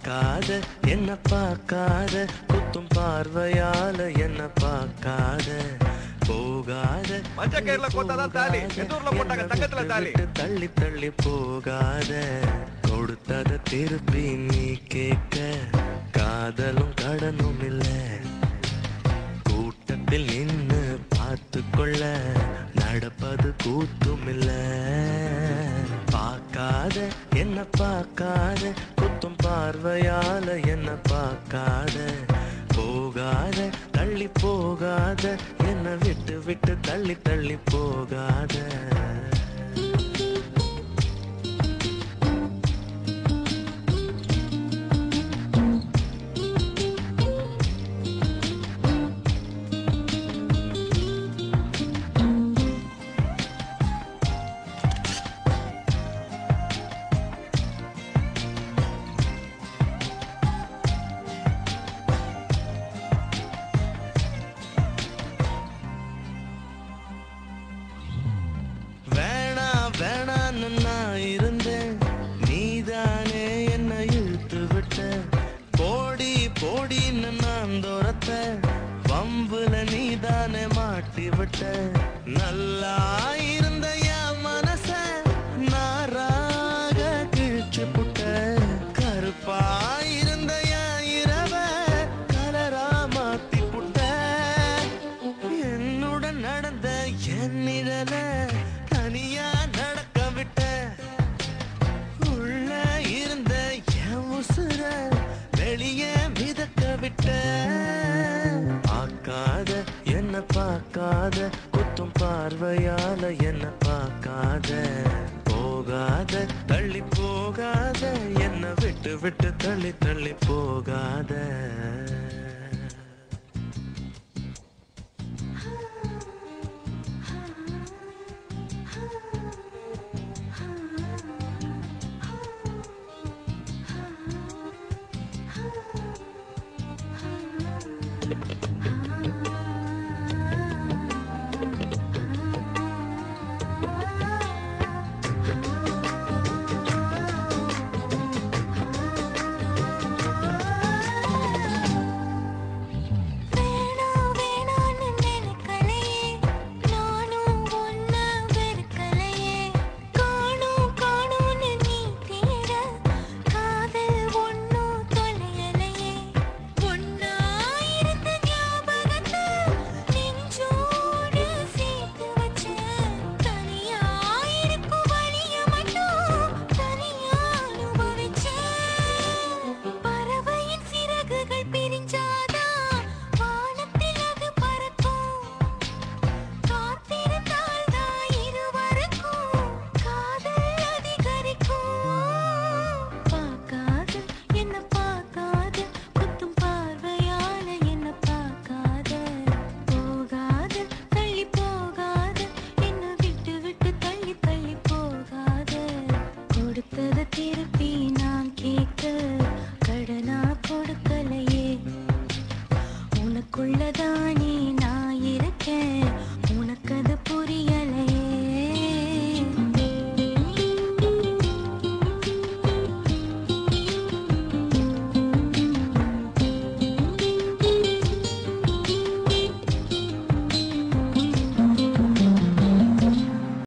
பார்க்காத என்ன பார்க்காத குத்தும் பார்வையால என்ன பார்க்காத போகாத மஞ்சக்கயிறுல கோத்தாதான் தாலி எந்தூர்ல போட்டாங்க தங்கத்துல தாலி தள்ளி தள்ளி போகாத கொடுத்தத திருப்பி நீ கேட்க காதலும் கடனும் இல்ல கூட்டத்தில் நின்னு பார்த்து கொள்ள நடப்பது கூத்தும் இல்ல பார்க்காத என்ன பார்க்காத குத்தும் பார்வையால என்ன பார்க்காத போகாத தள்ளி போகாத என்ன விட்டு விட்டு தள்ளி தள்ளி போகாத வேணான்னு நான் இருந்தேன் நீதானே என்ன இழுத்து விட்ட போடி போடின்னு நான் தோரத்த வம்புல நீதானே மாட்டி விட்ட நல்லா இருந்த என் மனச நாராக கிழிச்சு புட்ட கருப்பா இருந்த என் இரவ கலரா மாத்தி புட்ட என்னுடன் நடந்த என் நிழல தனியா நடக்க விட்ட உள்ள இருந்த என் உசுர வெளியே மிதக்க விட்ட பார்க்காத என்ன பார்க்காத குத்தும் பார்வையால என்ன பார்க்காத போகாத தள்ளி போகாத என்ன விட்டு விட்டு தள்ளி தள்ளி போகாத